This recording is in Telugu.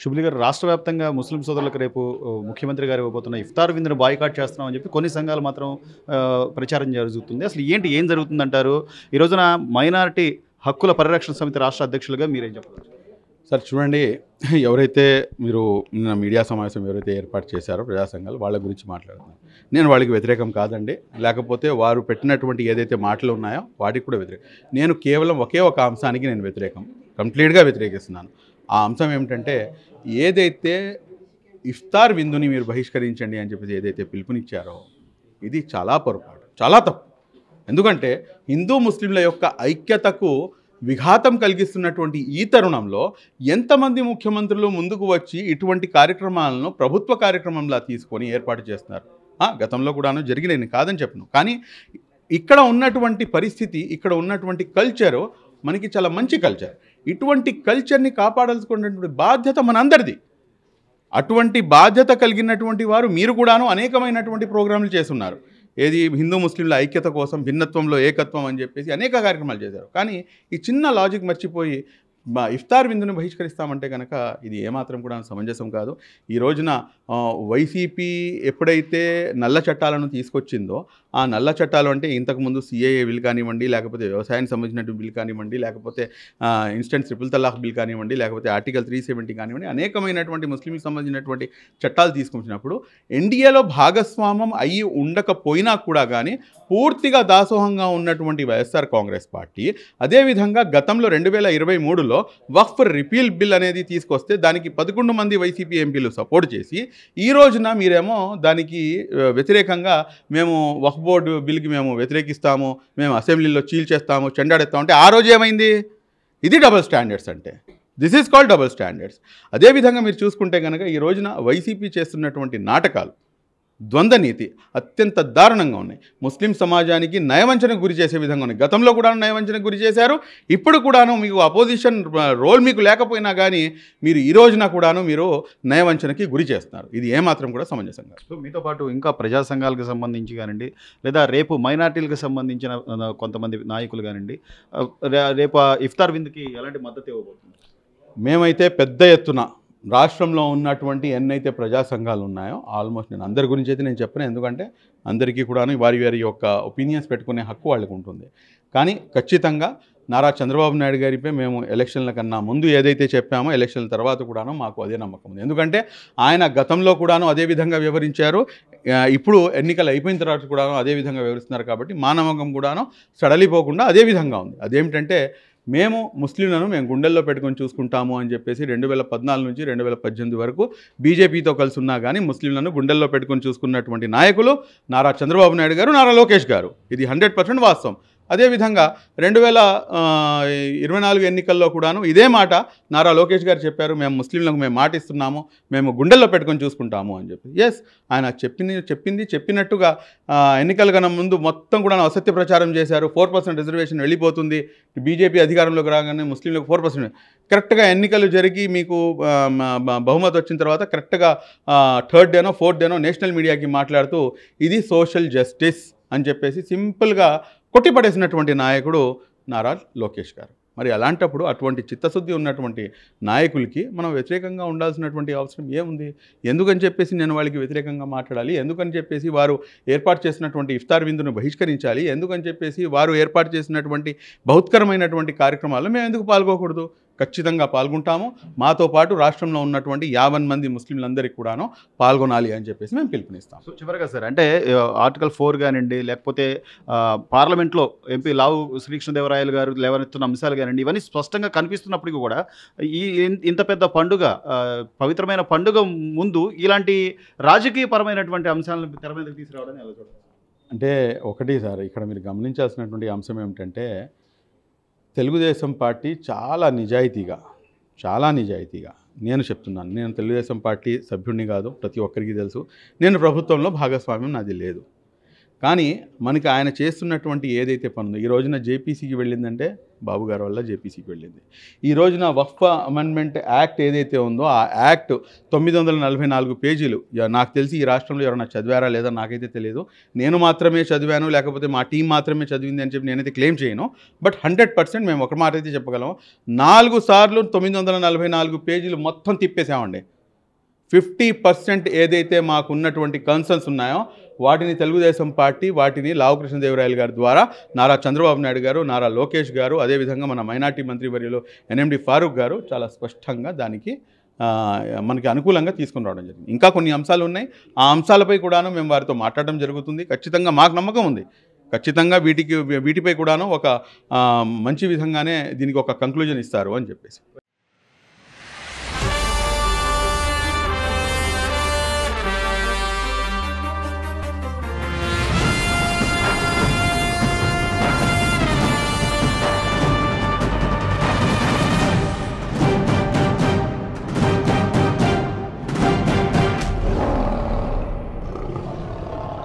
శుభ్లి గారు రాష్ట్ర వ్యాప్తంగా ముస్లిం సోదరులకు రేపు ముఖ్యమంత్రి గారు ఇవ్వబోతున్న ఇఫ్తార్ విందును బాయ్కాట్ చేస్తున్నామని చెప్పి కొన్ని సంఘాలు మాత్రం ప్రచారం జరుగుతుంది. అసలు ఏం జరుగుతుందంటారు? ఈ రోజున మైనారిటీ హక్కుల పరిరక్షణ సమితి రాష్ట్ర అధ్యక్షులుగా మీరేం చెప్పగలరు? సార్ చూడండి, ఎవరైతే మీరు నిన్న మీడియా సమావేశం ఎవరైతే ఏర్పాటు చేశారో ప్రజా సంఘాలు వాళ్ళ గురించి మాట్లాడుతున్నారు. నేను వాళ్ళకి వ్యతిరేకం కాదండి, లేకపోతే వారు పెట్టినటువంటి ఏదైతే మాటలు ఉన్నాయో వాటికి కూడా వ్యతిరేకం. నేను కేవలం ఒకే ఒక అంశానికి నేను వ్యతిరేకం, కంప్లీట్గా వ్యతిరేకిస్తున్నాను. ఆ అంశం ఏమిటంటే, ఏదైతే ఇఫ్తార్ విందుని మీరు బహిష్కరించండి అని చెప్పేసి ఏదైతే పిలుపునిచ్చారో ఇది చాలా పొరపాటు, చాలా తప్పు. ఎందుకంటే హిందూ ముస్లింల యొక్క ఐక్యతకు విఘాతం కలిగిస్తున్నటువంటి ఈ తరుణంలో ఎంతమంది ముఖ్యమంత్రులు ముందుకు వచ్చి ఇటువంటి కార్యక్రమాలను ప్రభుత్వ కార్యక్రమంలా తీసుకొని ఏర్పాటు చేస్తున్నారు. గతంలో కూడాను జరిగినాయి, కాదని చెప్పను. కానీ ఇక్కడ ఉన్నటువంటి పరిస్థితి, ఇక్కడ ఉన్నటువంటి కల్చరు మనకి చాలా మంచి కల్చర్. ఇటువంటి కల్చర్ని కాపాడాల్సుకున్నటువంటి బాధ్యత మనందరిది. అటువంటి బాధ్యత కలిగినటువంటి వారు మీరు కూడాను అనేకమైనటువంటి ప్రోగ్రాంలు చేస్తున్నారు. ఏది హిందూ ముస్లింల ఐక్యత కోసం, భిన్నత్వంలో ఏకత్వం అని చెప్పేసి అనేక కార్యక్రమాలు చేశారు. కానీ ఈ చిన్న లాజిక్ మర్చిపోయి ఇఫ్తార్ విందును బహిష్కరిస్తామంటే కనుక ఇది ఏమాత్రం కూడా సమంజసం కాదు. ఈ రోజున వైసీపీ ఎప్పుడైతే నల్ల చట్టాలను తీసుకొచ్చిందో, ఆ నల్ల చట్టాలు అంటే ఇంతకుముందు సిఏఏ బిల్ కానివ్వండి, లేకపోతే వ్యవసాయానికి సంబంధించినటువంటి బిల్ కానివ్వండి, లేకపోతే ఇన్స్టెంట్ ట్రిపుల్ తలాక్ బిల్ కానివ్వండి, లేకపోతే ఆర్టికల్ 370 కానివ్వండి, అనేకమైనటువంటి ముస్లింకి సంబంధించినటువంటి చట్టాలు తీసుకొచ్చినప్పుడు ఎన్డీఏలో భాగస్వామ్యం అయ్యి ఉండకపోయినా కూడా కానీ పూర్తిగా దాసోహంగా ఉన్నటువంటి వైఎస్ఆర్ కాంగ్రెస్ పార్టీ అదేవిధంగా గతంలో 2023లో వక్ఫ్ రిపీల్ బిల్ అనేది తీసుకొస్తే దానికి 11 మంది వైసీపీ ఎంపీలు సపోర్ట్ చేసి, ఈ రోజున మీరేమో దానికి వ్యతిరేకంగా మేము వక్ఫ్ బోర్డు బిల్కి మేము వ్యతిరేకిస్తాము, మేము అసెంబ్లీలో చీల్చేస్తాము, చెండాడేస్తాము అంటే ఆ రోజు ఏమైంది? ఇది డబుల్ స్టాండర్డ్స్ అంటే. This is called double standards. అదేవిధంగా మీరు చూసుకుంటే కనుక ఈ రోజున వైసీపీ చేస్తున్నటువంటి నాటకాలు, ద్వంద్వ నీతి అత్యంత దారుణంగా ఉన్నాయి. ముస్లిం సమాజానికి నయవంచనకు గురి చేసే విధంగా ఉన్నాయి. గతంలో కూడా నయవంచనకు గురి చేశారు, ఇప్పుడు కూడాను మీకు అపోజిషన్ రోల్ మీకు లేకపోయినా కానీ మీరు ఈ రోజున కూడాను మీరు నయవంచనకి గురి చేస్తున్నారు. ఇది ఏమాత్రం కూడా సమంజసం కాదు. సో మీతో పాటు ఇంకా ప్రజా సంఘాలకు సంబంధించి కానివ్వండి, లేదా రేపు మైనార్టీలకు సంబంధించిన కొంతమంది నాయకులు కానివ్వండి, రేపు ఇఫ్తార్ విందుకి ఎలాంటి మద్దతు ఇవ్వబోతుంది? మేమైతే పెద్ద ఎత్తున రాష్ట్రంలో ఉన్నటువంటి ఎన్నైతే ప్రజా సంఘాలు ఉన్నాయో ఆల్మోస్ట్ నేను అందరి గురించి అయితే నేను చెప్పను, ఎందుకంటే అందరికీ కూడాను వారి వారి యొక్క ఒపీనియన్స్ పెట్టుకునే హక్కు వాళ్ళకు ఉంటుంది. కానీ ఖచ్చితంగా నారా చంద్రబాబు నాయుడు గారిపై మేము ఎలక్షన్ల కన్నా ముందు ఏదైతే చెప్పామో ఎలక్షన్ల తర్వాత కూడాను మాకు అదే నమ్మకం ఉంది. ఎందుకంటే ఆయన గతంలో కూడాను అదే విధంగా వివరించారు, ఇప్పుడు ఎన్నికలు అయిపోయిన తర్వాత కూడాను అదే విధంగా వివరిస్తున్నారు. కాబట్టి మా నమ్మకం కూడాను సడలిపోకుండా అదే విధంగా ఉంది. అదేమిటంటే మేము ముస్లింలను మేము గుండెల్లో పెట్టుకొని చూసుకుంటాము అని చెప్పేసి 2014 నుంచి 2018 వరకు బీజేపీతో కలిసి ఉన్నా కానీ ముస్లింలను గుండెల్లో పెట్టుకొని చూసుకున్నటువంటి నాయకులు నారా చంద్రబాబు నాయుడు గారు, నారా లోకేష్ గారు. ఇది 100% వాస్తవం. అదేవిధంగా 2024 ఎన్నికల్లో కూడాను ఇదే మాట నారా లోకేష్ గారు చెప్పారు, మేము ముస్లింలకు మేము మాట ఇస్తున్నాము, మేము గుండెల్లో పెట్టుకొని చూసుకుంటాము అని చెప్పి. ఎస్, ఆయన చెప్పినట్టుగా ఎన్నికల కన్నా ముందు మొత్తం కూడా అసత్య ప్రచారం చేశారు. 4% రిజర్వేషన్ వెళ్ళిపోతుంది, బీజేపీ అధికారంలోకి రాగానే ముస్లింలకు 4%. కరెక్ట్గా ఎన్నికలు జరిగి మీకు బహుమతి వచ్చిన తర్వాత కరెక్ట్గా 3rd డేనో 4th డేనో నేషనల్ మీడియాకి మాట్లాడుతూ ఇది సోషల్ జస్టిస్ అని చెప్పేసి సింపుల్గా కొట్టిపడేసినటువంటి నాయకుడు నారా లోకేష్ గారు. మరి అలాంటప్పుడు అటువంటి చిత్తశుద్ధి ఉన్నటువంటి నాయకులకి మనం వ్యతిరేకంగా ఉండాల్సినటువంటి అవసరం ఏముంది? ఎందుకని చెప్పేసి నేను వాళ్ళకి వ్యతిరేకంగా మాట్లాడాలి? ఎందుకని చెప్పేసి వారు ఏర్పాటు చేసినటువంటి ఇఫ్తార్ విందును బహిష్కరించాలి? ఎందుకని చెప్పేసి వారు ఏర్పాటు చేసినటువంటి బహుత్కరమైనటువంటి కార్యక్రమాల్లో మేము ఎందుకు పాల్గొకూడదు? ఖచ్చితంగా పాల్గొంటాము. మాతో పాటు రాష్ట్రంలో ఉన్నటువంటి 50 మంది ముస్లింలందరికీ కూడాను పాల్గొనాలి అని చెప్పేసి మేము పిలుపునిస్తాం. సో చివరిగా సార్, అంటే ఆర్టికల్ 4 కానివ్వండి, లేకపోతే పార్లమెంట్లో ఎంపీ లావు శ్రీకృష్ణదేవరాయలు గారు లేవనెత్తున్న అంశాలు కానివ్వండి, ఇవన్నీ స్పష్టంగా కనిపిస్తున్నప్పటికీ కూడా ఇంత పెద్ద పండుగ, పవిత్రమైన పండుగ ముందు ఇలాంటి రాజకీయపరమైనటువంటి అంశాలను తెర మీదకి తీసుకురావడానికి ఎలా చూడాలి? అంటే ఒకటి సార్, ఇక్కడ మీరు గమనించాల్సినటువంటి అంశం ఏమిటంటే తెలుగుదేశం పార్టీ చాలా నిజాయితీగా నేను చెప్తున్నాను. నేను తెలుగుదేశం పార్టీ సభ్యుడిని కాదు, ప్రతి ఒక్కరికి తెలుసు. నేను ప్రభుత్వంలో భాగస్వామ్యం నాది లేదు. కానీ మనకి ఆయన చేస్తున్నటువంటి ఏదైతే పనుందో ఈ రోజున జేపీసీకి వెళ్ళిందంటే బాబు గారి వల్ల జేపీసీకి వెళ్ళింది. ఈ రోజున వక్ఫ్ అమెండ్మెంట్ యాక్ట్ ఏదైతే ఉందో ఆ యాక్ట్ 944 పేజీలు. నాకు తెలిసి ఈ రాష్ట్రంలో ఎవరైనా చదివారా లేదా నాకైతే తెలియదు. నేను మాత్రమే చదివాను, లేకపోతే మా టీం మాత్రమే చదివింది అని చెప్పి నేనైతే క్లెయిమ్ చేయను. బట్ 100% మేము ఒక మాట అయితే చెప్పగలం, 4 సార్లు 944 పేజీలు మొత్తం తిప్పేసామండి. 50% ఏదైతే మాకు ఉన్నటువంటి కన్సర్న్స్ ఉన్నాయో వాటిని తెలుగుదేశం పార్టీ వాటిని లావు కృష్ణదేవరాయలు గారి ద్వారా నారా చంద్రబాబు నాయుడు గారు, నారా లోకేష్ గారు, అదేవిధంగా మన మైనార్టీ మంత్రివర్యులు ఎన్ఎండి ఫారూక్ గారు చాలా స్పష్టంగా దానికి మనకి అనుకూలంగా తీసుకుని రావడం జరిగింది. ఇంకా కొన్ని అంశాలు ఉన్నాయి. ఆ అంశాలపై కూడాను మేము వారితో మాట్లాడడం జరుగుతుంది. ఖచ్చితంగా మాకు నమ్మకం ఉంది, ఖచ్చితంగా వీటిపై కూడాను ఒక మంచి విధంగానే దీనికి ఒక కంక్లూజన్ ఇస్తారు అని చెప్పేసి.